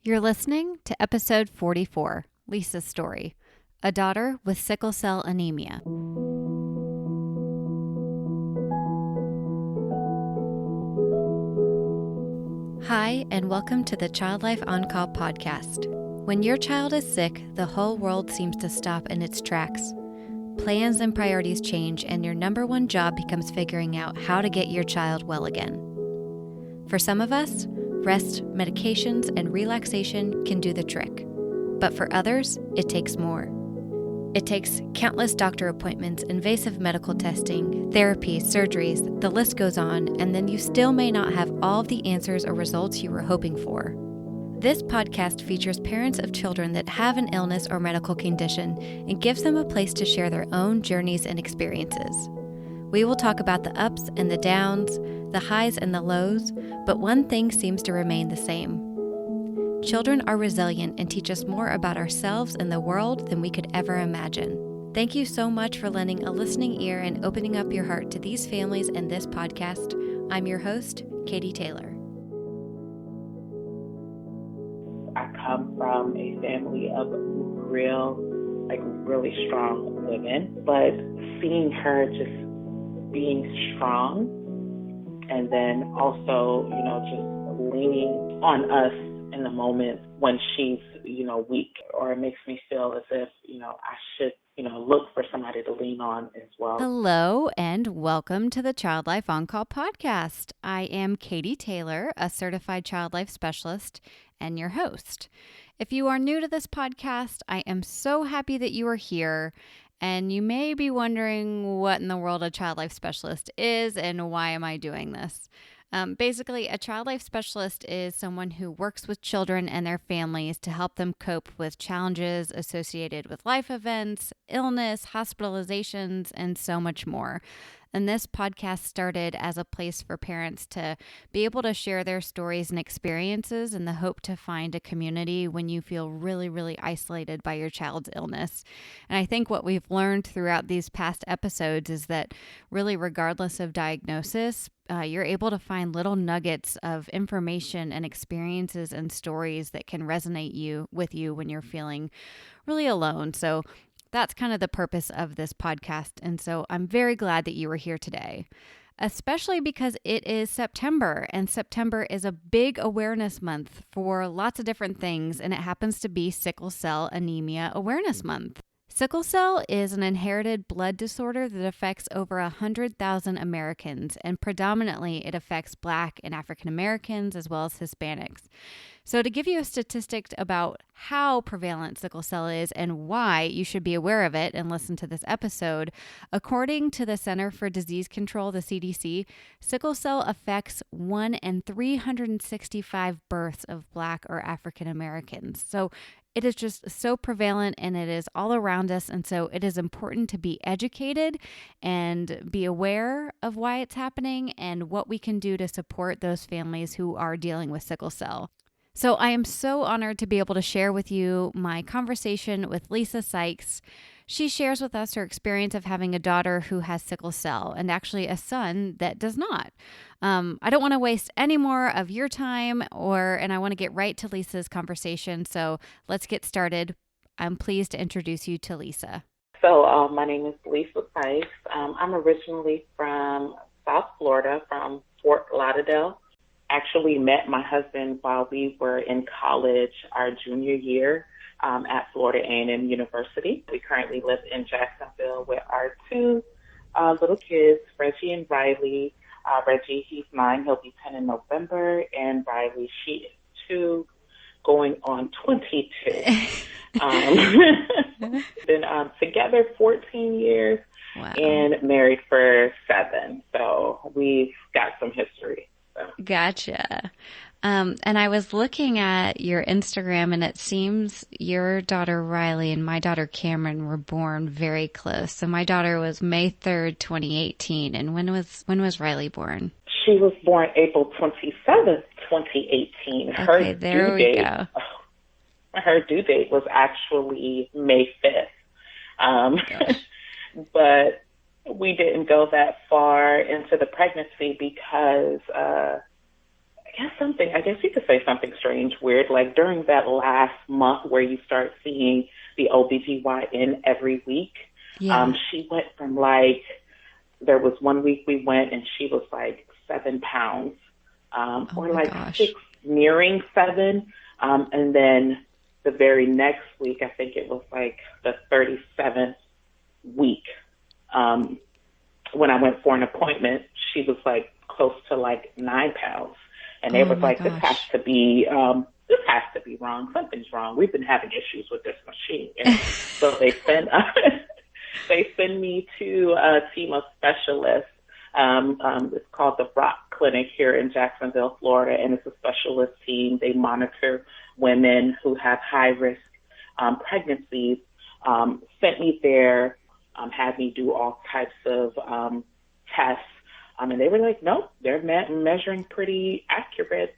You're listening to episode 44, Lisa's story, a daughter with sickle cell anemia. Hi, and welcome to the Child Life On Call podcast. When your child is sick, the whole world seems to stop in its tracks. Plans and priorities change, and your number one job becomes figuring out how to get your child well again. For some of us, rest, medications, and relaxation can do the trick. But for others, it takes more. It takes countless doctor appointments, invasive medical testing, therapy, surgeries, the list goes on, and then you still may not have all of the answers or results you were hoping for. This podcast features parents of children that have an illness or medical condition and gives them a place to share their own journeys and experiences. We will talk about the ups and the downs, the highs and the lows, but one thing seems to remain the same. Children are resilient and teach us more about ourselves and the world than we could ever imagine. Thank you so much for lending a listening ear and opening up your heart to these families and this podcast. I'm your host, Katie Taylor. I come from a family of really strong women, but seeing her just being strong and then also, just leaning on us in the moment when she's, weak, or it makes me feel as if, I should, look for somebody to lean on as well. Hello and welcome to the Child Life On Call podcast. I am Katie Taylor, a certified child life specialist and your host. If you are new to this podcast, I am so happy that you are here. And you may be wondering what in the world a child life specialist is and why am I doing this? Basically, a child life specialist is someone who works with children and their families to help them cope with challenges associated with life events, illness, hospitalizations, and so much more. And this podcast started as a place for parents to be able to share their stories and experiences in the hope to find a community when you feel really, really isolated by your child's illness. And I think what we've learned throughout these past episodes is that really, regardless of diagnosis, you're able to find little nuggets of information and experiences and stories that can resonate with you when you're feeling really alone. So that's kind of the purpose of this podcast. And so I'm very glad that you were here today, especially because it is September, and September is a big awareness month for lots of different things. And it happens to be Sickle Cell Anemia Awareness Month. Sickle cell is an inherited blood disorder that affects over 100,000 Americans, and predominantly it affects Black and African Americans as well as Hispanics. So to give you a statistic about how prevalent sickle cell is and why you should be aware of it and listen to this episode, according to the Center for Disease Control, the CDC, sickle cell affects 1 in 365 births of Black or African Americans. So it is just so prevalent and it is all around us. And so it is important to be educated and be aware of why it's happening and what we can do to support those families who are dealing with sickle cell. So I am so honored to be able to share with you my conversation with Lisa Sykes. She shares with us her experience of having a daughter who has sickle cell and actually a son that does not. I don't want to waste any more of your time and I want to get right to Lisa's conversation. So let's get started. I'm pleased to introduce you to Lisa. So my name is Lisa Sykes. I'm originally from South Florida, from Fort Lauderdale. Actually met my husband while we were in college, our junior year at Florida A&M University. We currently live in Jacksonville with our two little kids, Reggie and Riley. Reggie, he's 9, he'll be 10 in November, and Riley, she is 2, going on 22. Been together 14 years. Wow. And married for 7, so we've got some history. So. Gotcha. And I was looking at your Instagram, and it seems your daughter Riley and my daughter Cameron were born very close. So my daughter was May 3rd, 2018. And when was Riley born? She was born April 27th, 2018. Okay, there we go. Her due date was actually May 5th. But we didn't go that far into the pregnancy because I guess you could say something strange, weird, like during that last month where you start seeing the OBGYN every week. Yeah. She went from like, there was one week we went and she was like 7 pounds, Oh or my like gosh. 6, nearing 7. And then the very next week, I think it was like the 37th week, when I went for an appointment, she was like close to like 9 pounds. And they Oh was my like, gosh. this has to be wrong. Something's wrong. We've been having issues with this machine. And so they send, they send me to a team of specialists. It's called the Rock Clinic here in Jacksonville, Florida, and it's a specialist team. They monitor women who have high risk pregnancies. Sent me there, had me do all types of tests. And they were like, nope, they're measuring pretty accurate.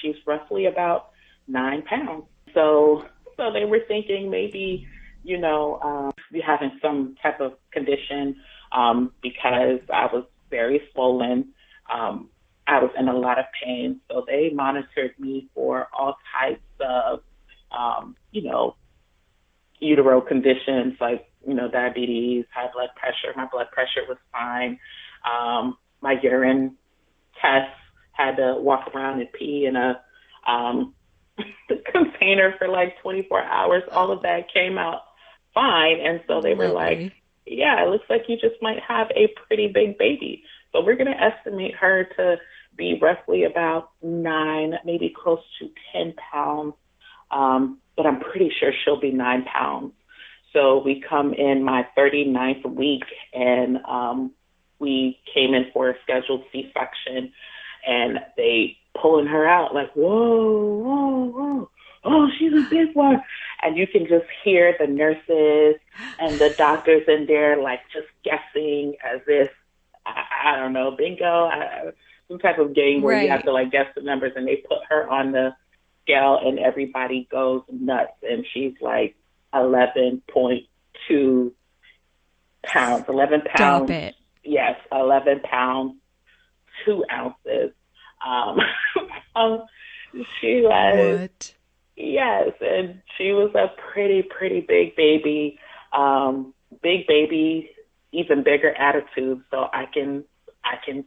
She's roughly about 9 pounds. So they were thinking maybe, you're having some type of condition, because I was very swollen. I was in a lot of pain. So they monitored me for all types of, utero conditions like, diabetes, high blood pressure. My blood pressure was fine. My urine tests, had to walk around and pee in a container for like 24 hours. All of that came out fine. And so they were like, Lovely. yeah, it looks like you just might have a pretty big baby. So we're going to estimate her to be roughly about 9, maybe close to 10 pounds. But I'm pretty sure she'll be 9 pounds. So we come in my 39th week, and we came in for a scheduled C-section, and they pulling her out like, whoa, whoa, whoa. Oh, she's a big one. And you can just hear the nurses and the doctors in there like just guessing as if, I don't know, bingo, some type of game where you have Right. to like guess the numbers, and they put her on the scale and everybody goes nuts, and she's like 11.2 pounds, 11 Stop pounds. it. Yes, 11 pounds, 2 ounces. Um, um, she was, What? yes, and she was a pretty big baby. Big baby, even bigger attitude. So I can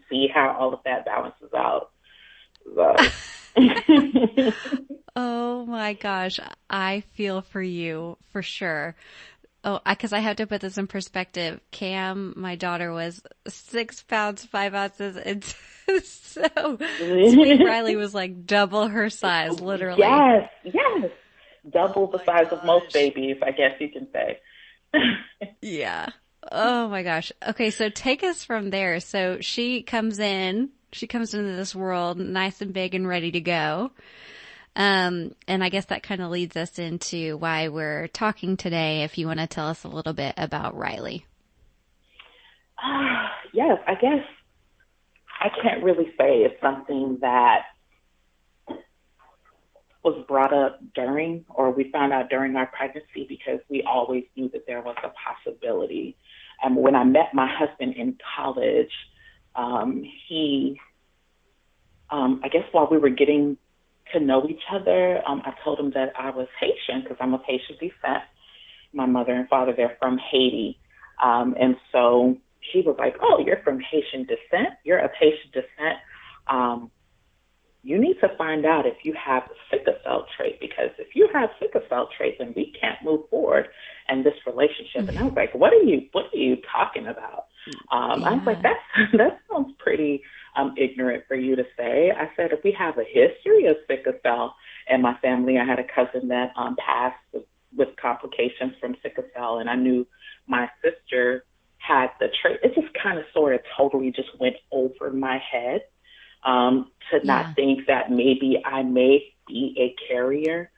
see how all of that balances out. So. Oh my gosh. I feel for you for sure. Oh, because I have to put this in perspective. Cam, my daughter, was 6 pounds, 5 ounces. And so sweet Riley was like double her size, literally. Yes, yes. Double Oh the my size of most gosh. babies, I guess you can say. Yeah. Oh my gosh. Okay, so take us from there. So she comes into this world nice and big and ready to go. And I guess that kind of leads us into why we're talking today. If you want to tell us a little bit about Riley. Yes, I guess I can't really say it's something that was brought up during, or we found out during our pregnancy, because we always knew that there was a possibility. And when I met my husband in college, he, I guess while we were getting to know each other, I told him that I was Haitian because I'm of Haitian descent. My mother and father, they're from Haiti. And so he was like, oh, you're from Haitian descent? You're of Haitian descent. You need to find out if you have the sickle cell trait, because if you have sickle cell trait, then we can't move forward in this relationship. And I was like, what are you talking about? I was like, Yeah. that sounds pretty ignorant for you to say. I said, if we have a history of sickle cell in my family, I had a cousin that passed with complications from sickle cell, and I knew my sister had the trait. It just kind of sort of totally just went over my head. To not Yeah. think that maybe I may be a carrier.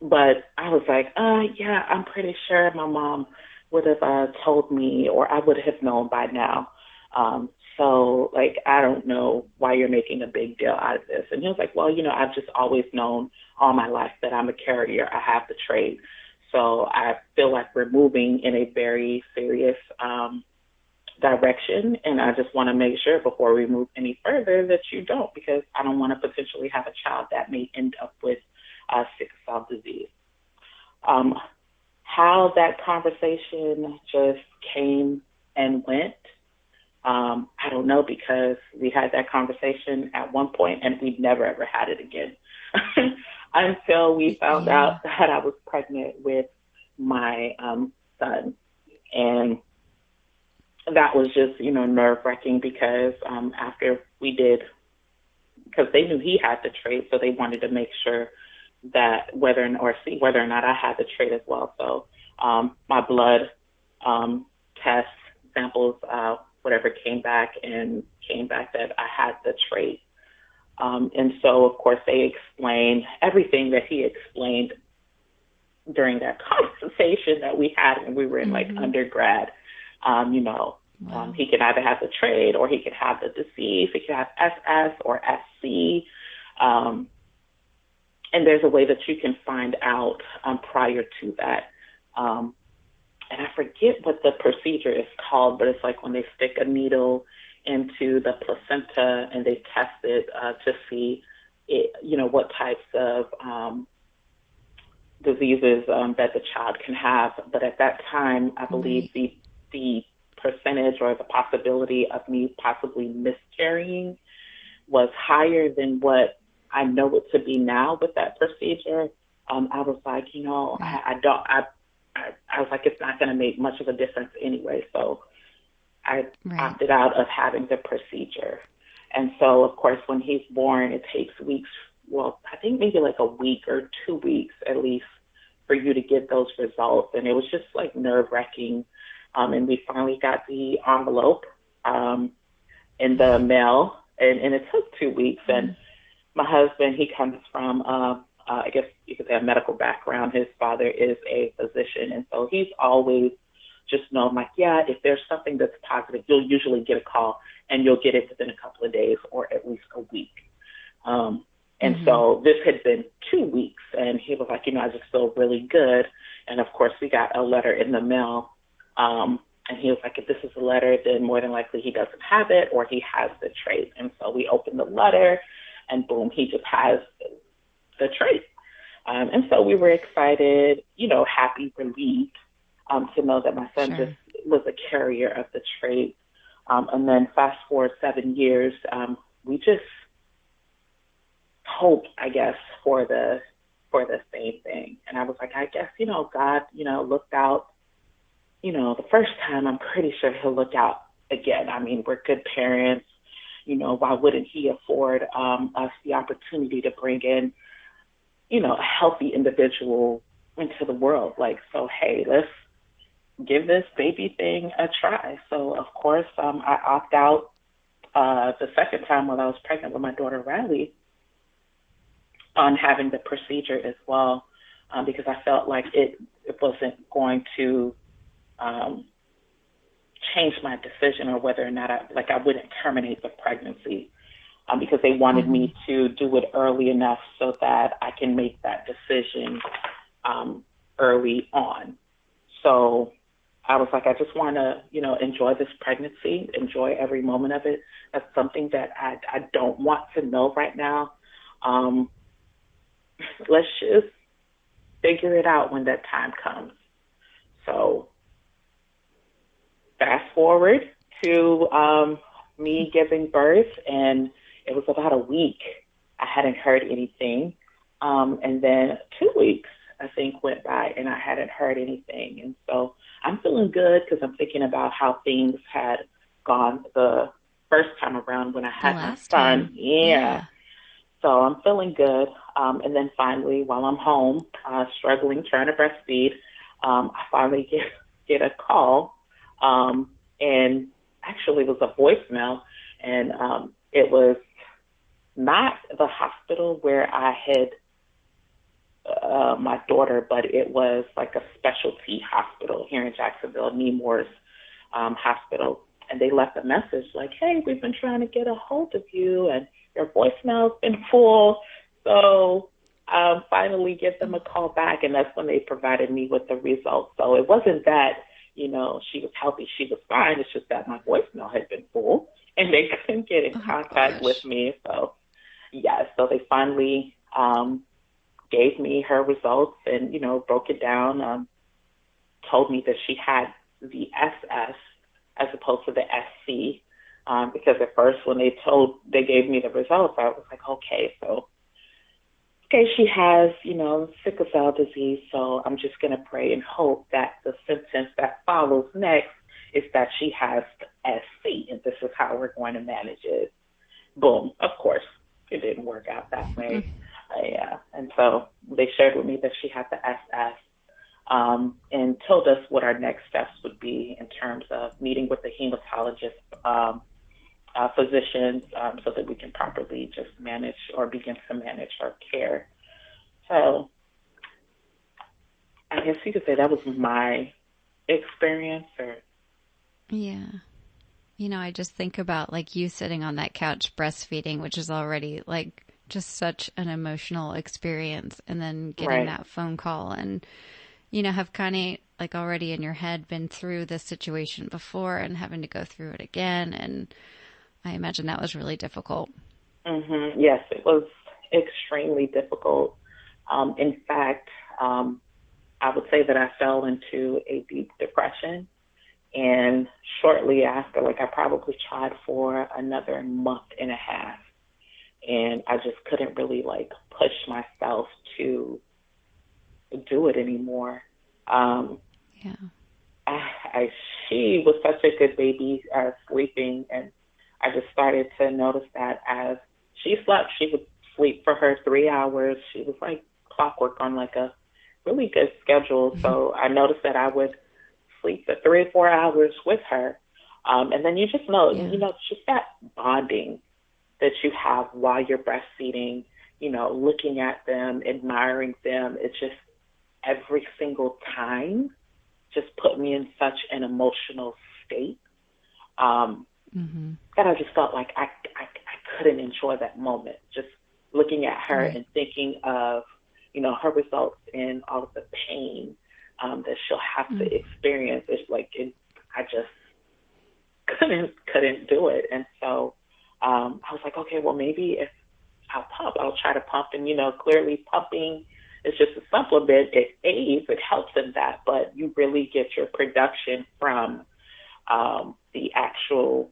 But I was like, yeah, I'm pretty sure my mom would have told me, or I would have known by now. So, like, I don't know why you're making a big deal out of this. And he was like, well, I've just always known all my life that I'm a carrier. I have the trait. So I feel like we're moving in a very serious direction, and I just want to make sure before we move any further that you don't, because I don't want to potentially have a child that may end up with sickle cell disease. How that conversation just came and went, I don't know, because we had that conversation at one point and we never ever had it again until we found out that I was pregnant with my son. And that was just, nerve-wracking, because after we did, because they knew he had the trait, so they wanted to make sure that see whether or not I had the trait as well. So my blood test samples, whatever came back that I had the trait. And so, of course, they explained everything that he explained during that conversation that we had when we were in undergrad. He could either have the trait or he could have the disease. He could have SS or SC. And there's a way that you can find out prior to that. And I forget what the procedure is called, but it's like when they stick a needle into the placenta and they test it to see, what types of diseases that the child can have. But at that time, I believe the percentage or the possibility of me possibly miscarrying was higher than what I know it to be now with that procedure. I was like, I was like, it's not going to make much of a difference anyway. So I opted out of having the procedure. And so, of course, when he's born, it takes weeks. Well, I think maybe like a week or 2 weeks at least for you to get those results. And it was just like nerve-wracking. And we finally got the envelope in the mail, and it took 2 weeks. And my husband, he comes from, I guess you could say, a medical background. His father is a physician. And so he's always just known, like, if there's something that's positive, you'll usually get a call and you'll get it within a couple of days or at least a week. And so this had been 2 weeks, and he was like, I just feel really good. And of course, we got a letter in the mail. And he was like, if this is a letter, then more than likely he doesn't have it or he has the trait. And so we opened the letter, and boom, he just has the trait. And so we were excited, happy, relieved to know that my son just was a carrier of the trait. And then fast forward 7 years, we just hoped, I guess, for the same thing. And I was like, I guess, God, looked out, the first time. I'm pretty sure he'll look out again. I mean, we're good parents. Why wouldn't he afford us the opportunity to bring in, a healthy individual into the world? Like, so, hey, let's give this baby thing a try. So, of course, I opt out the second time while I was pregnant with my daughter, Riley, on having the procedure as well, because I felt like it wasn't going to change my decision, or whether or not I wouldn't terminate the pregnancy, because they wanted me to do it early enough so that I can make that decision early on. So I was like, I just want to, enjoy this pregnancy, enjoy every moment of it. That's something that I don't want to know right now. Let's just figure it out when that time comes. So fast forward to me giving birth, and it was about a week. I hadn't heard anything. And then 2 weeks, I think, went by, and I hadn't heard anything. And so I'm feeling good, because I'm thinking about how things had gone the first time around when I had my son. Yeah. So I'm feeling good. And then finally, while I'm home, struggling, trying to breastfeed, I finally get a call. And actually it was a voicemail, and it was not the hospital where I had my daughter, but it was like a specialty hospital here in Jacksonville, Nemours Hospital. And they left a message like, hey, we've been trying to get a hold of you, and your voicemail's been full. So finally give them a call back, and that's when they provided me with the results. So it wasn't that, she was healthy, she was fine. It's just that my voicemail had been full and they couldn't get in Oh contact with gosh. me. So, yeah, so they finally gave me her results and, broke it down, told me that she had the SS as opposed to the SC. Because at first when they gave me the results, I was like, okay, she has, sickle cell disease, so I'm just going to pray and hope that the sentence that follows next is that she has SC, and this is how we're going to manage it. Boom. Of course, it didn't work out that way. Yeah. And so they shared with me that she had the SS, and told us what our next steps would be in terms of meeting with the hematologist, physicians, so that we can properly just manage or begin to manage her care. So I guess you could say that was my experience. Or Yeah. I just think about like you sitting on that couch breastfeeding, which is already like just such an emotional experience. And then getting right. that phone call and, have kind of like already in your head been through this situation before and having to go through it again. And I imagine that was really difficult. Yes, it was extremely difficult. In fact, I would say that I fell into a deep depression. And shortly after, like I probably tried for another month and a half. And I just couldn't really like push myself to do it anymore. Um, Yeah. she was such a good baby, sleeping, and I just started to notice that as she slept, she would sleep for her 3 hours. She was like clockwork on like a really good schedule. So I noticed that I would sleep for 3 or 4 hours with her. And then you just know, Yeah. just that bonding that you have while you're breastfeeding, looking at them, admiring them. It's just every single time just put me in such an emotional state, that I just felt like I couldn't enjoy that moment. Just looking at her Right. and thinking of, her results and all of the pain, that she'll have to experience. It's like I just couldn't do it. And so I was like, okay, well maybe if I'll try to pump. And clearly pumping is just a supplement. It aids, it helps in that, but you really get your production from the actual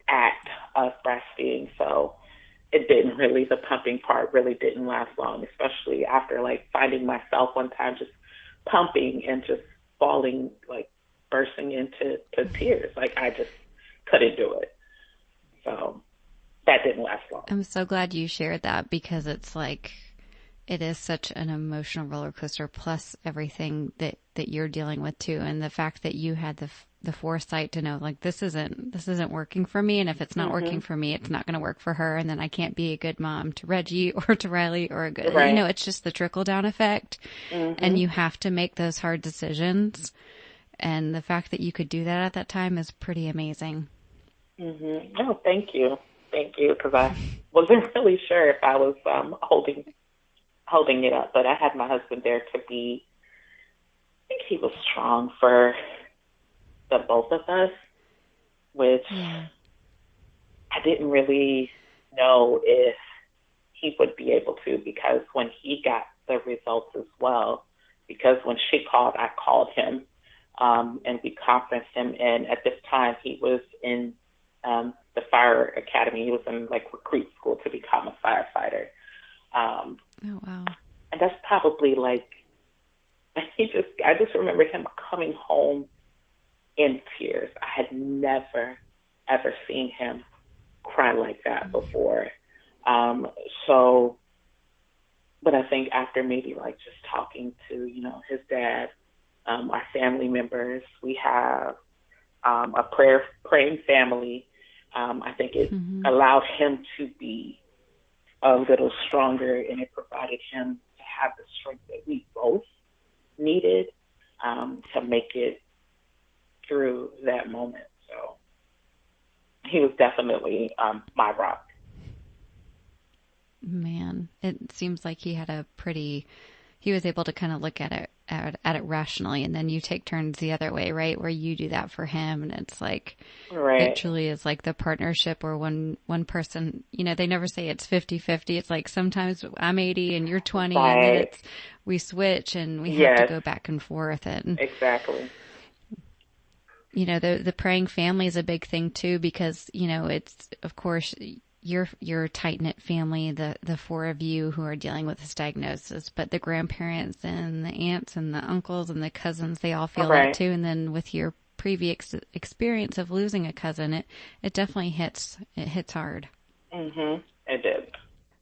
act of breastfeeding. So the pumping part really didn't last long, especially after like finding myself one time just pumping and just falling, like bursting into tears. Like I just couldn't do it. So that didn't last long. I'm so glad you shared that because it's like it is such an emotional roller coaster plus everything that you're dealing with too, and the fact that you had the foresight to know like this isn't working for me, and if it's not working for me, it's not going to work for her, and then I can't be a good mom to Reggie or to Riley or a good Right. it's just the trickle down effect, and you have to make those hard decisions, and the fact that you could do that at that time is pretty amazing. Oh, thank you, because I wasn't really sure if I was holding it up, but I had my husband there to be. I think he was strong for the both of us, which Yeah. I didn't really know if he would be able to, because when he got the results as well, because when she called, I called him, and we conferenced him. And at this time, he was in the fire academy. He was in like recruit school to become a firefighter. Oh wow. And that's probably like I just remember him coming home in tears. I had never ever seen him cry like that before. Um, so, but I think after maybe like just talking to his dad, our family members, we have a praying family. I think it allowed him to be a little stronger, and it provided him to have the strength that we both needed, to make it through that moment. So he was definitely my rock. Man, it seems like he had a pretty he was able to kind of look at it rationally, and then you take turns the other way, right? Where you do that for him, and it's like, it Right. truly is like the partnership where one person, they never say it's 50-50. It's like sometimes I'm 80 and you're 20, and then Right. we switch and we have to Yes, go back and forth. And, exactly. the praying family is a big thing too, because, it's, of course, your tight-knit family, the four of you who are dealing with this diagnosis, but the grandparents and the aunts and the uncles and the cousins, they all All feel that right. too. And then with your previous experience of losing a cousin, it definitely hits hard. It did.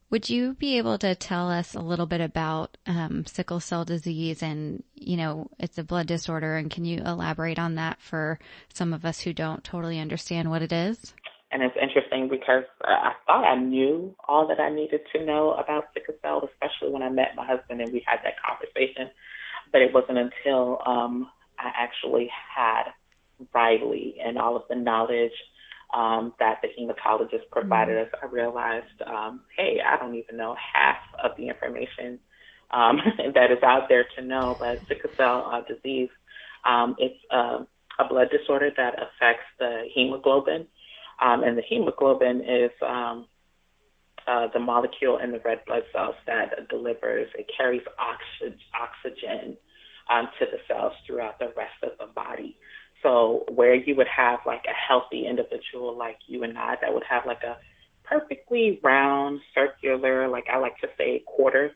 Would you be able to tell us a little bit about sickle cell disease? And, it's a blood disorder. And can you elaborate on that for some of us who don't totally understand what it is? And it's interesting because I thought I knew all that I needed to know about sickle cell, especially when I met my husband and we had that conversation. But it wasn't until I actually had Riley and all of the knowledge that the hematologist provided us, I realized, hey, I don't even know half of the information that is out there to know. But sickle cell disease, it's a blood disorder that affects the hemoglobin. And the hemoglobin is the molecule in the red blood cells that it carries oxygen to the cells throughout the rest of the body. So where you would have like a healthy individual like you and I that would have like a perfectly round, circular, like I like to say quarter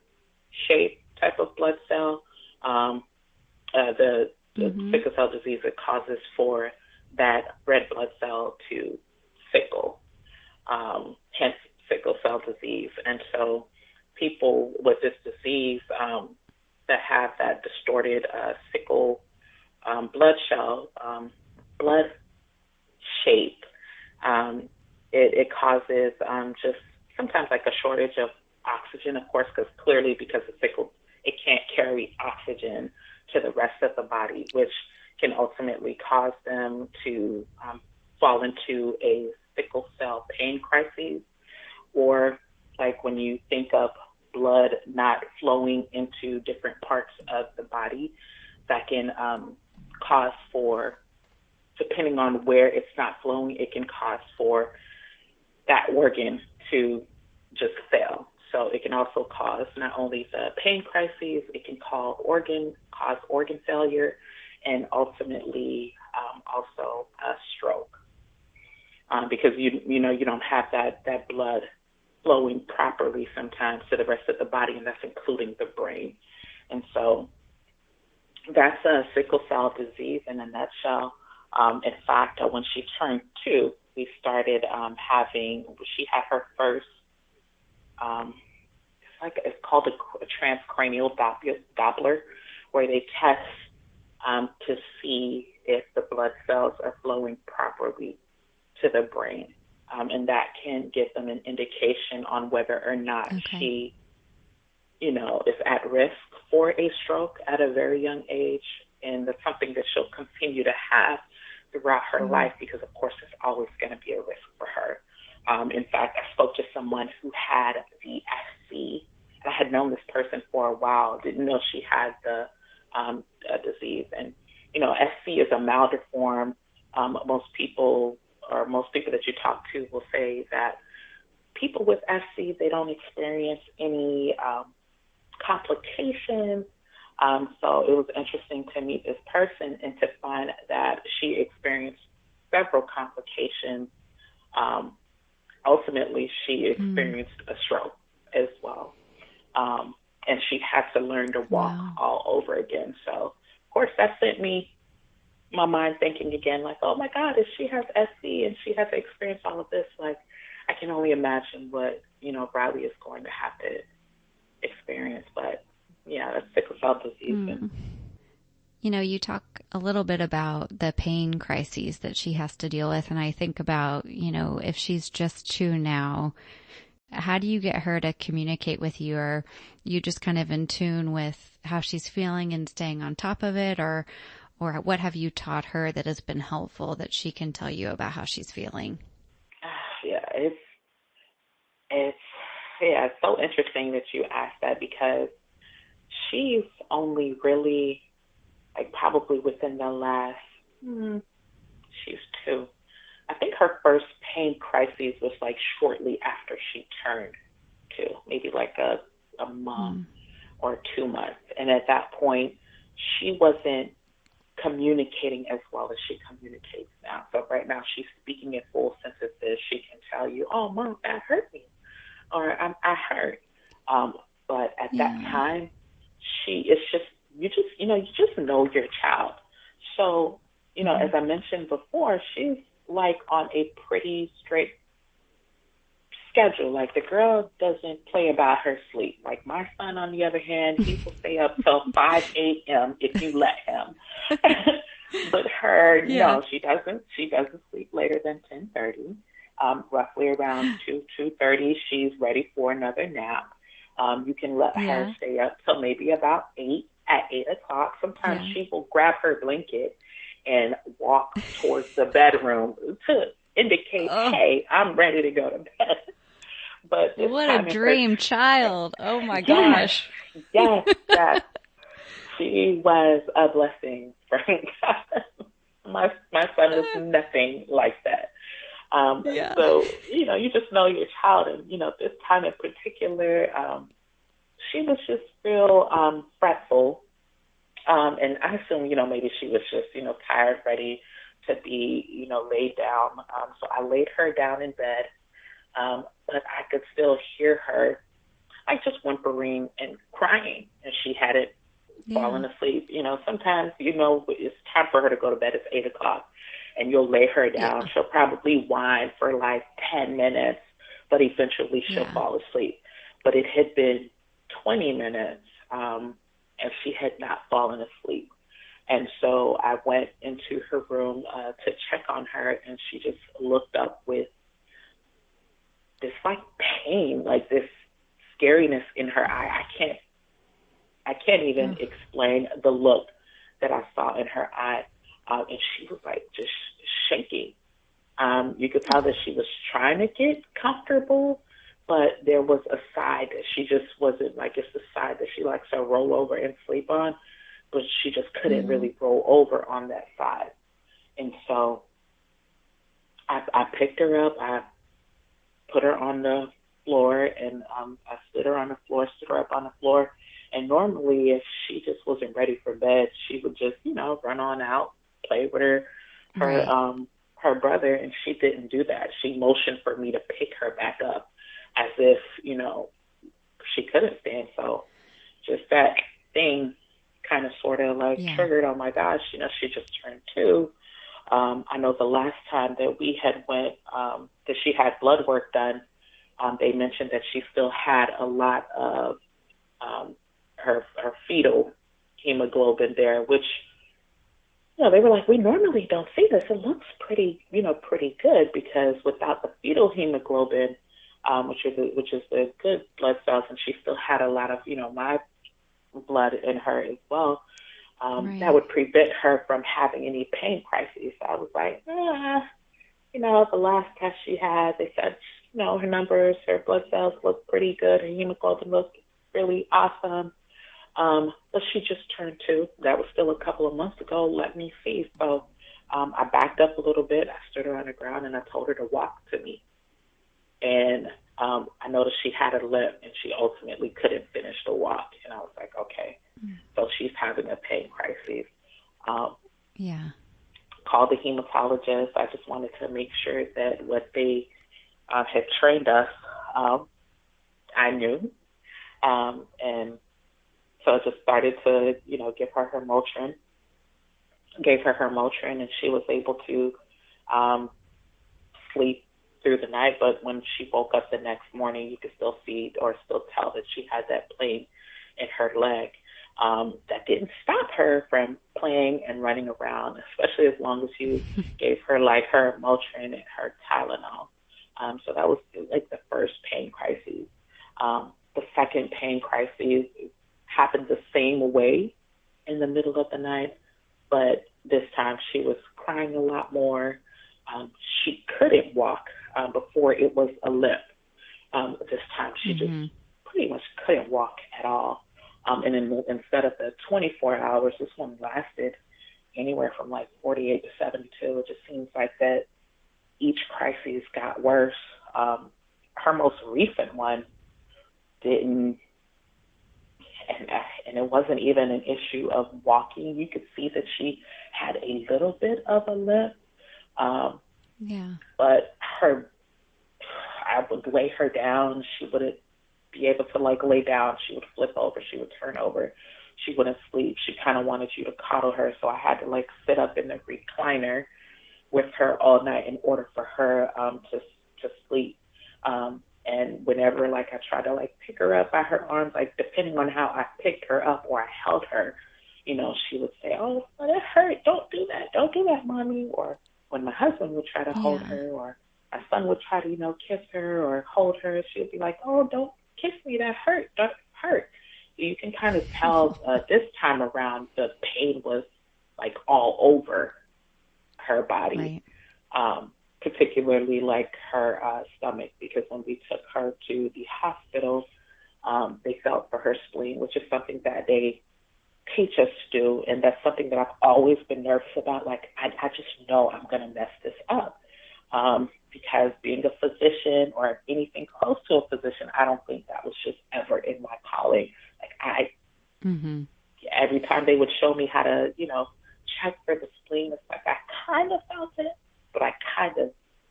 shape type of blood cell, the sickle cell disease, it causes for that red blood cell to sickle, hence sickle cell disease. And so people with this disease that have that distorted sickle blood shape, it causes just sometimes like a shortage of oxygen, of course, because of sickle, it can't carry oxygen to the rest of the body, which can ultimately cause them to fall into a sickle cell pain crisis, or like when you think of blood not flowing into different parts of the body, that can cause for, depending on where it's not flowing, it can cause for that organ to just fail. So it can also cause not only the pain crises, it can cause organ failure, and ultimately also a stroke, because you don't have that blood flowing properly sometimes to the rest of the body, and that's including the brain. And so that's a sickle cell disease in a nutshell. In fact, when she turned 2, we started she had her first, it's called a transcranial Doppler, where they test to see if the blood cells are flowing properly to the brain. And that can give them an indication on whether or not she, is at risk for a stroke at a very young age. And that's something that she'll continue to have throughout her life, because, of course, it's always going to be a risk for her. In fact, I spoke to someone who had the SC. I had known this person for a while, didn't know she had the disease. And, SC is a milder form. Most people that you talk to will say that people with SC, they don't experience any complications. So it was interesting to meet this person and to find that she experienced several complications. Ultimately, she experienced a stroke as well. And she had to learn to walk all over again. So, of course, that sent my mind thinking again, like, oh, my God, if she has SC and she has to experience all of this, like, I can only imagine what, Riley is going to have to experience. But, yeah, that's sickle cell disease. You talk a little bit about the pain crises that she has to deal with. And I think about, if she's just 2 now, how do you get her to communicate with you? Or you just kind of in tune with how she's feeling and staying on top of it? Or what have you taught her that has been helpful that she can tell you about how she's feeling? Yeah, it's so interesting that you asked that, because she's only really, like, probably within the last, she's 2. I think her first pain crisis was like shortly after she turned 2, maybe like a month or 2 months. And at that point, she wasn't communicating as well as she communicates now. So right now, she's speaking in full sentences. She can tell you, "Oh, Mom, that hurt me," or I hurt. But at that time, it's just, you just know your child. So, as I mentioned before, she's like on a pretty strict schedule. Like, the girl doesn't play about her sleep. Like, my son, on the other hand, he will stay up till 5 a.m. if you let him. But her, no, she doesn't. She doesn't sleep later than 10:30. Roughly around 2:30, she's ready for another nap. You can let her stay up till maybe about 8. At 8 o'clock, sometimes she will grab her blanket and walk towards the bedroom to indicate, "Hey, I'm ready to go to bed." But this what time a dream child! Oh my yes, gosh! yes, she was a blessing from God. My son is nothing like that. So, you just know your child. And, this time in particular, she was just real fretful. And I assume, maybe she was just, tired, ready to be, laid down. So I laid her down in bed. But I could still hear her, like, just whimpering and crying. And she hadn't fallen asleep. Sometimes, it's time for her to go to bed. It's 8 o'clock. And you'll lay her down. She'll probably whine for like 10 minutes, but eventually she'll fall asleep. But it had been 20 minutes, and she had not fallen asleep. And so I went into her room to check on her, and she just looked up with this, like, pain, like this scariness in her eye. I can't even explain the look that I saw in her eye. And she was, like, just shaking. You could tell that she was trying to get comfortable, but there was a side that she just wasn't, like, it's the side that she likes to roll over and sleep on, but she just couldn't really roll over on that side. And so I picked her up, I put her on the floor, and I stood her on the floor, stood her up on the floor. And normally, if she just wasn't ready for bed, she would just, run on out, play with her brother, and she didn't do that. She motioned for me to pick her back up as if, she couldn't stand. So just that thing kind of sort of like triggered, oh my gosh, she just turned 2. I know the last time that we had went, that she had blood work done, they mentioned that she still had a lot of her fetal hemoglobin there, which, they were like, we normally don't see this. It looks pretty good, because without the fetal hemoglobin, which is the good blood cells, and she still had a lot of, my blood in her as well, that would prevent her from having any pain crises. So I was like, the last test she had, they said, her numbers, her blood cells look pretty good. Her hemoglobin looked really awesome. But she just turned 2. That was still a couple of months ago. Let me see. So I backed up a little bit. I stood her on the ground, and I told her to walk to me. And I noticed she had a limp, and she ultimately couldn't finish the walk. And I was like, okay, so she's having a pain crisis. Called the hematologist. I just wanted to make sure that what they had trained us, I knew. And so I just started to, give her her Motrin. Gave her her Motrin, and she was able to sleep through the night. But when she woke up the next morning, you could still see or still tell that she had that pain in her leg. That didn't stop her from playing and running around, especially as long as you gave her, like, her Motrin and her Tylenol. So that was, like, the first pain crisis. The second pain crisis happened the same way in the middle of the night, but this time she was crying a lot more. She couldn't walk. Before it was a limp. This time she just pretty much couldn't walk at all. And then instead of the 24 hours, this one lasted anywhere from like 48 to 72. It just seems like that each crisis got worse. Her most recent one didn't, and it wasn't even an issue of walking. You could see that she had a little bit of a limp, but I would lay her down. She wouldn't be able to like lay down. She would flip over. She would turn over. She wouldn't sleep. She kind of wanted you to coddle her, so I had to like sit up in the recliner with her all night in order for her to sleep. And whenever like I tried to like pick her up by her arms, like depending on how I picked her up or I held her, she would say, "Oh, that hurt. Don't do that. Don't do that, mommy." Or when my husband would try to hold her, or my son would try to, kiss her or hold her, she would be like, "Oh, don't kiss me. That hurt. That hurt." You can kind of tell this time around the pain was like all over her body. Right. Particularly like her stomach, because when we took her to the hospital, they felt for her spleen, which is something that they teach us to do, and that's something that I've always been nervous about. Like, I just know I'm going to mess this up, because being a physician or anything close to a physician, I don't think that was just ever in my calling. Like, every time they would show me how to, check for the spleen, it's like I kind of felt it, but I kind of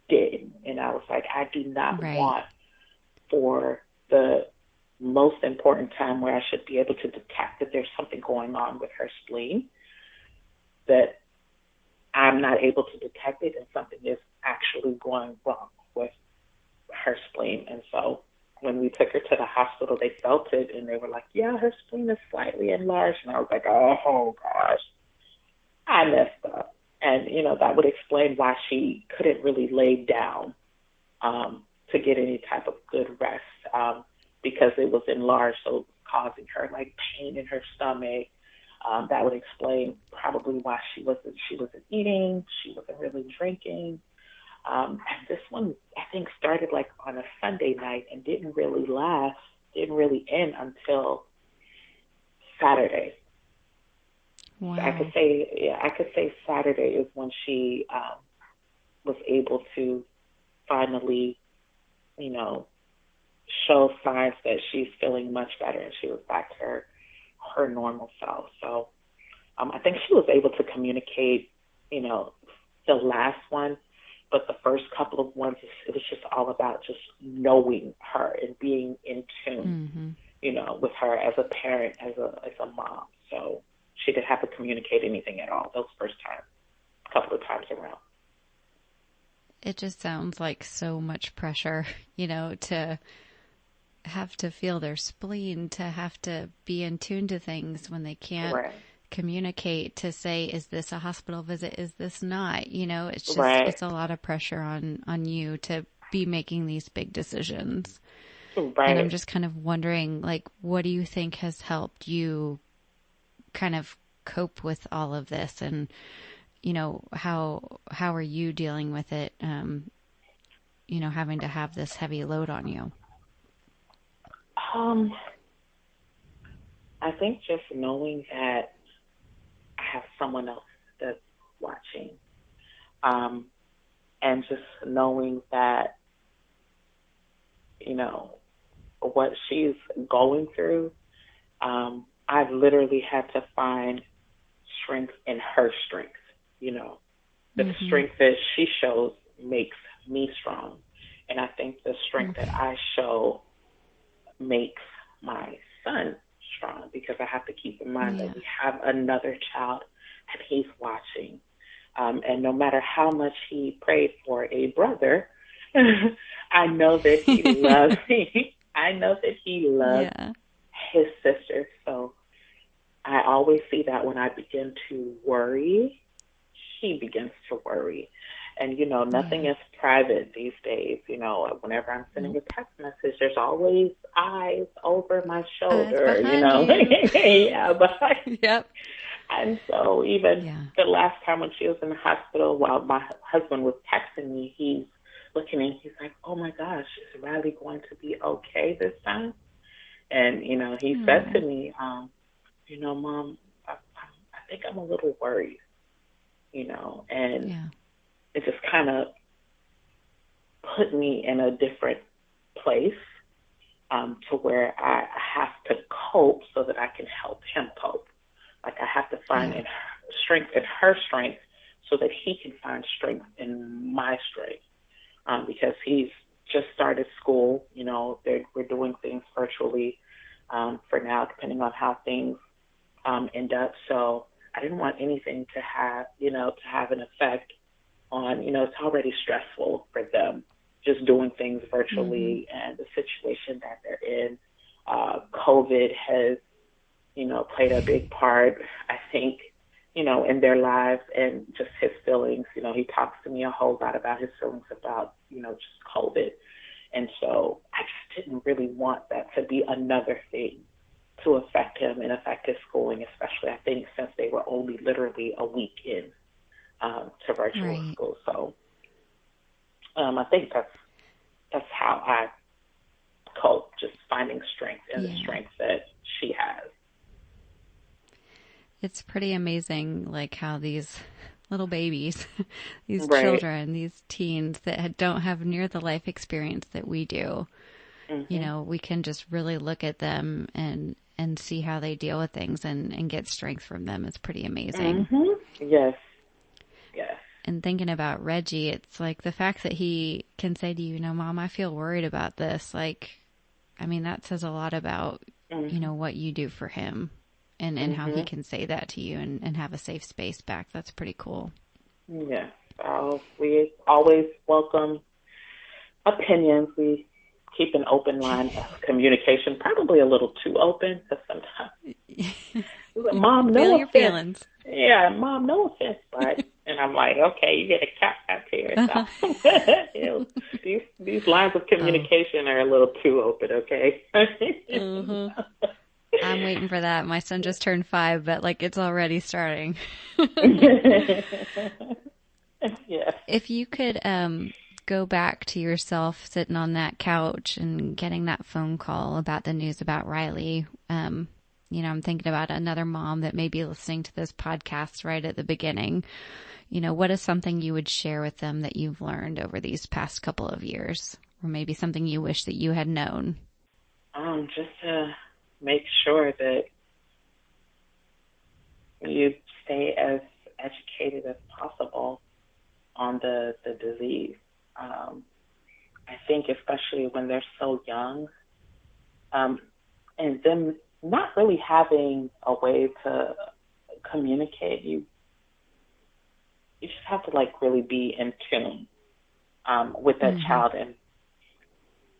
didn't. And I was like, I do not want for the most important time where I should be able to detect that there's something going on with her spleen, that I'm not able to detect it and something is actually going wrong with her spleen. And so when we took her to the hospital, they felt it and they were like, "Yeah, her spleen is slightly enlarged." And I was like, oh gosh, I messed up. And, that would explain why she couldn't really lay down to get any type of good rest, because it was enlarged, so it was causing her like pain in her stomach. That would explain probably why she wasn't eating, she wasn't really drinking. And this one, I think, started like on a Sunday night and didn't really end until Saturday. Wow. I could say Saturday is when she was able to finally, show signs that she's feeling much better and she was back to her normal self. So I think she was able to communicate, the last one, but the first couple of ones, it was just all about just knowing her and being in tune, with her as a parent, as a mom. So she didn't have to communicate anything at all those first couple of times around. It just sounds like so much pressure, to have to feel their spleen, to have to be in tune to things when they can't communicate, to say, is this a hospital visit? Is this not? It's just, it's a lot of pressure on you to be making these big decisions. Right. And I'm just kind of wondering, like, what do you think has helped you kind of cope with all of this? And, how are you dealing with it, having to have this heavy load on you? I think just knowing that I have someone else that's watching, and just knowing that, what she's going through, I've literally had to find strength in her strength. The strength that she shows makes me strong. And I think the strength that I show makes my son strong, because I have to keep in mind that we have another child and he's watching. And no matter how much he prayed for a brother, I know that he loves me. I know that he loves his sister. So I always see that when I begin to worry, he begins to worry. And, nothing is private these days. Whenever I'm sending a text message, there's always eyes over my shoulder, Yep. And so even the last time when she was in the hospital, while my husband was texting me, he's looking and he's like, "Oh my gosh, is Riley going to be okay this time?" And, he said to me, Mom, I think I'm a little worried, and Yeah. it just kind of put me in a different place, to where I have to cope so that I can help him cope. Like I have to find strength in her strength so that he can find strength in my strength. Because he's just started school, we're doing things virtually for now, depending on how things end up. So I didn't want anything to have an effect on, it's already stressful for them just doing things virtually, and the situation that they're in. COVID has, played a big part, I think, in their lives, and just his feelings. He talks to me a whole lot about his feelings about, just COVID. And so I just didn't really want that to be another thing to affect him and affect his schooling, especially, I think, since they were only literally a week in to virtual school. So I think that's how I cope, just finding strength in the strength that she has. It's pretty amazing, like how these little babies, these Right. children, these teens that don't have near the life experience that we do, we can just really look at them and see how they deal with things and get strength from them. It's pretty amazing. Yes. And thinking about Reggie, it's like the fact that he can say to you, Mom, I feel worried about this. Like, I mean, that says a lot about, what you do for him and how he can say that to you and have a safe space back. That's pretty cool. Yes. We always welcome opinions. We keep an open line of communication, probably a little too open, because sometimes, Mom, no Feel offense. Your feelings. Yeah, Mom, no offense, but, and I'm like, okay, you get a cap back to yourself. These lines of communication are a little too open, okay? I'm waiting for that. My son just turned 5, but like it's already starting. Yeah. If you could go back to yourself sitting on that couch and getting that phone call about the news about Riley, I'm thinking about another mom that may be listening to this podcast right at the beginning. What is something you would share with them that you've learned over these past couple of years? Or maybe something you wish that you had known? Just to make sure that you stay as educated as possible on the disease. I think especially when they're so young, and them not really having a way to communicate, you just have to like really be in tune with that child. And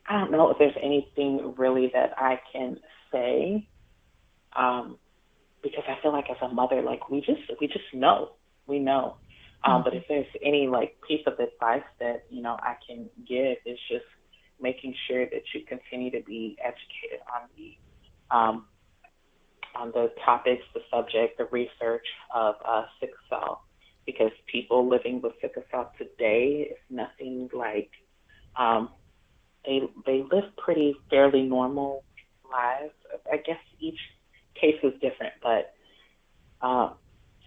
I don't know if there's anything really that I can say, because I feel like as a mother, like we just know, we know. But if there's any like piece of advice that, I can give, is just making sure that you continue to be educated on the topics, the subject, the research of sickle cell, because people living with sickle cell today is nothing like, they live pretty fairly normal lives. I guess each case is different, but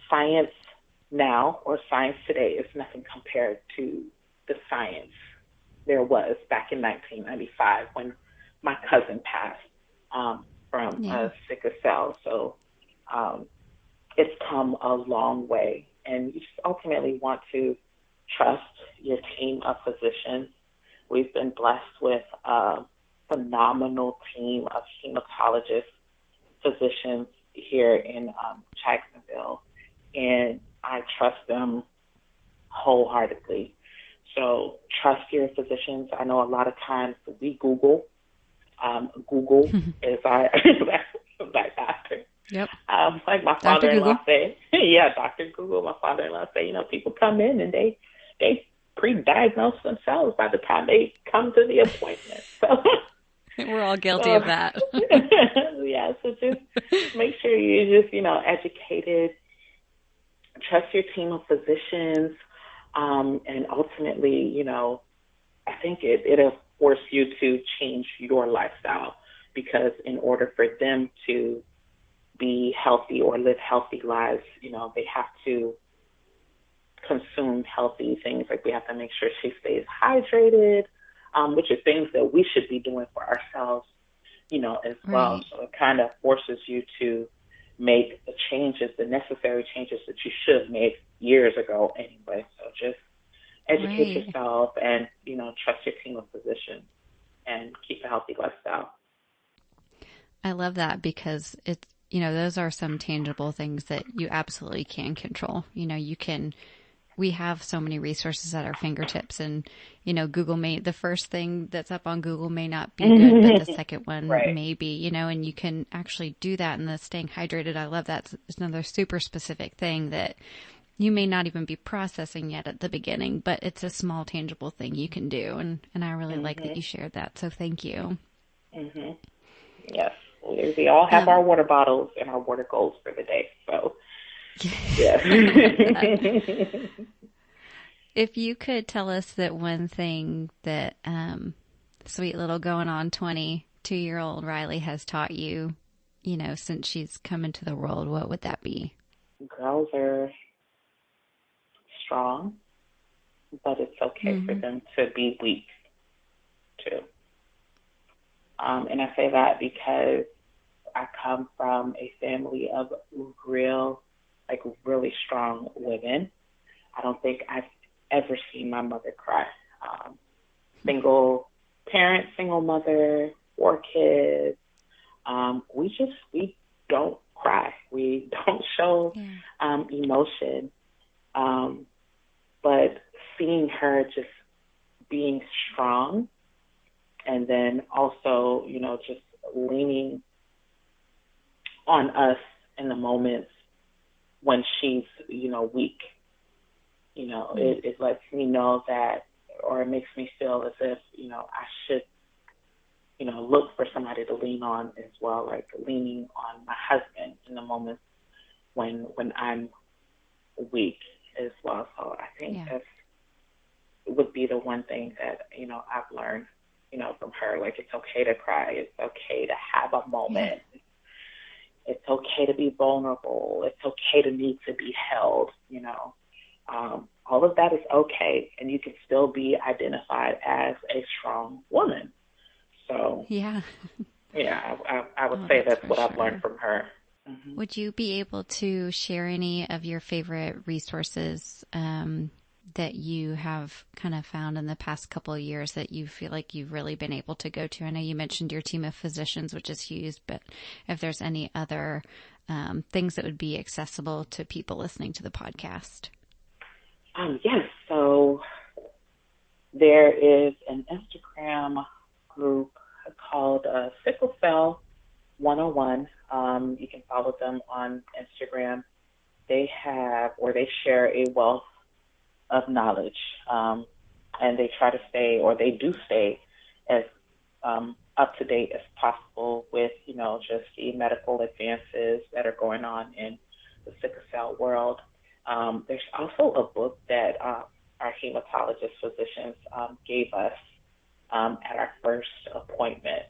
science now, or science today, is nothing compared to the science there was back in 1995 when my cousin passed from sickle cell. So it's come a long way, and you just ultimately want to trust your team of physicians. We've been blessed with a phenomenal team of hematologists, physicians here in Jacksonville, and I trust them wholeheartedly. So trust your physicians. I know a lot of times we Google. Google is our doctor. Yep. Like my father-in-law said. Yeah, Dr. Google. My father-in-law said, people come in and they pre-diagnose themselves by the time they come to the appointment. So we're all guilty of that. Yeah, so just make sure you're just, educated. Trust your team of physicians, and ultimately, I think it'll force you to change your lifestyle, because in order for them to be healthy or live healthy lives, they have to consume healthy things. Like we have to make sure she stays hydrated, which are things that we should be doing for ourselves, as well. Right. So it kind of forces you to make the changes, the necessary changes that you should have made years ago anyway. So just educate Right. yourself and, trust your team of physicians and keep a healthy lifestyle. I love that because it's, those are some tangible things that you absolutely can control. We have so many resources at our fingertips, and, the first thing that's up on Google may not be good, but the second one Right. may be, and you can actually do that. And the staying hydrated, I love that. It's another super specific thing that you may not even be processing yet at the beginning, but it's a small tangible thing you can do. And I really like that you shared that. So thank you. Yes. We all have our water bottles and our water goals for the day. So, yeah. If you could tell us that one thing that sweet little going on 22-year-old Riley has taught you, since she's come into the world, what would that be? Girls are strong, but it's okay for them to be weak too. And I say that because I come from a family of really strong women. I don't think I've ever seen my mother cry. Single parent, single mother, 4 kids. We don't cry. We don't show emotion. But seeing her just being strong, and then also, just leaning on us in the moments when she's, weak. It lets me know that, or it makes me feel as if, I should, look for somebody to lean on as well, like leaning on my husband in the moments when I'm weak as well. So I think that would be the one thing that, I've learned, from her. Like, it's okay to cry. It's okay to have a moment. Yeah. It's okay to be vulnerable. It's okay to need to be held, all of that is okay. And you can still be identified as a strong woman. So, I would say that's what I've learned from her. Mm-hmm. Would you be able to share any of your favorite resources that you have kind of found in the past couple of years that you feel like you've really been able to go to? I know you mentioned your team of physicians, which is huge, but if there's any other things that would be accessible to people listening to the podcast. Yes. So there is an Instagram group called Sickle Cell 101. You can follow them on Instagram. They share a wealth of knowledge, and they try to stay, or they do stay, as up to date as possible with, just the medical advances that are going on in the sickle cell world. There's also a book that our hematologist physicians gave us at our first appointment,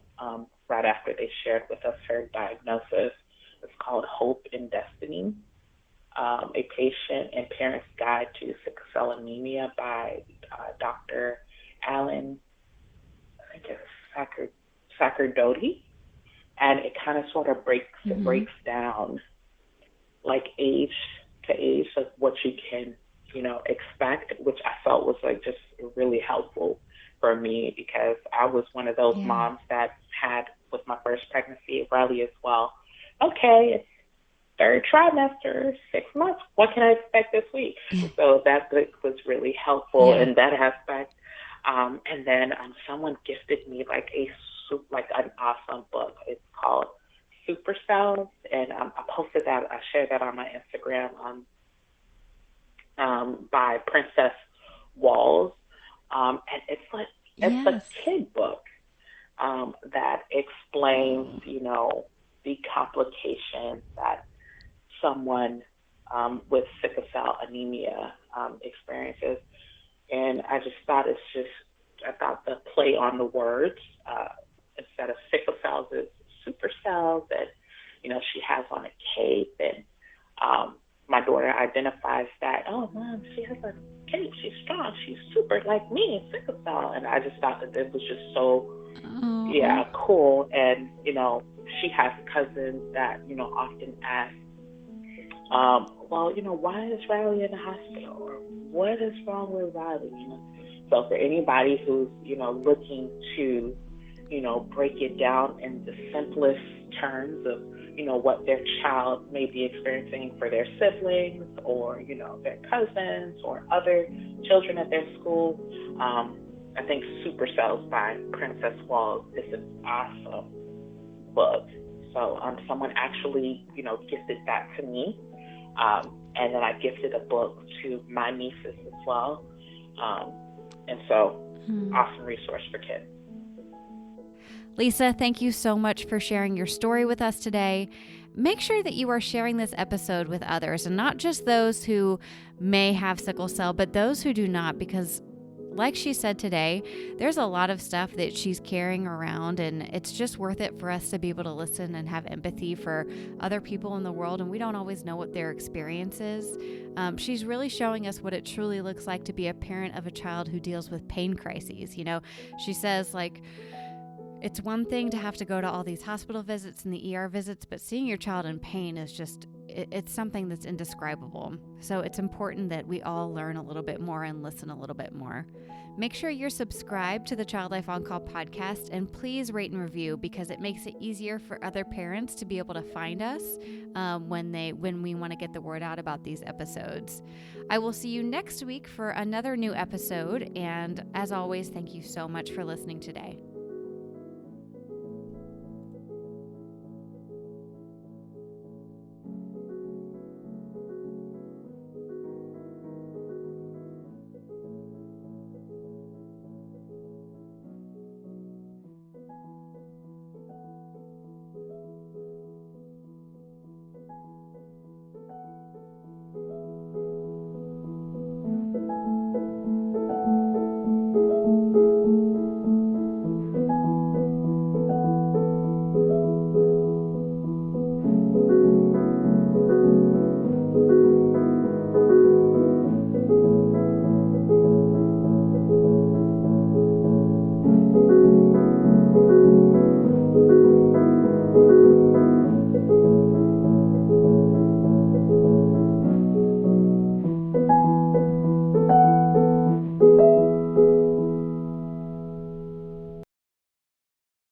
right after they shared with us her diagnosis. It's called Hope and Destiny, a Patient and Parent's Guide to Sickle Cell Anemia by Dr. Alan, I think it's Sacerdoti. And it kind of sort of breaks down, like, age to age of what you can, expect, which I felt was like just really helpful for me, because I was one of those moms that had, with my first pregnancy, Riley as well. Okay, it's third trimester, 6 months. What can I expect this week? So that book was really helpful in that aspect. And then someone gifted me like an awesome book. It's called Super Cells, and I posted that. I shared that on my Instagram. By Princess Walls, and it's a kid book that explains, the complications that someone with sickle cell anemia experiences. And I just thought I thought the play on the words, instead of sickle cells, is super cells, and, she has on a cape, and my daughter identifies that, oh, Mom, she has a cape, she's strong, she's super like me, sickle cell. And I just thought that this was just so, cool. And, she has cousins that, often ask, why is Riley in the hospital? Or what is wrong with Riley? So for anybody who's, looking to, break it down in the simplest terms of, what their child may be experiencing for their siblings or, their cousins or other children at their school, I think Super Cells by Princess Walls is an awesome book. So someone actually, gifted that to me. And then I gifted a book to my nieces as well. And so, awesome resource for kids. Lisa, thank you so much for sharing your story with us today. Make sure that you are sharing this episode with others, and not just those who may have sickle cell, but those who do not, because like she said today, there's a lot of stuff that she's carrying around, and it's just worth it for us to be able to listen and have empathy for other people in the world, and we don't always know what their experience is. She's really showing us what it truly looks like to be a parent of a child who deals with pain crises. She says, it's one thing to have to go to all these hospital visits and the ER visits, but seeing your child in pain is just, it's something that's indescribable. So it's important that we all learn a little bit more and listen a little bit more. Make sure you're subscribed to the Child Life On Call podcast, and please rate and review, because it makes it easier for other parents to be able to find us when we want to get the word out about these episodes. I will see you next week for another new episode, and as always, thank you so much for listening today.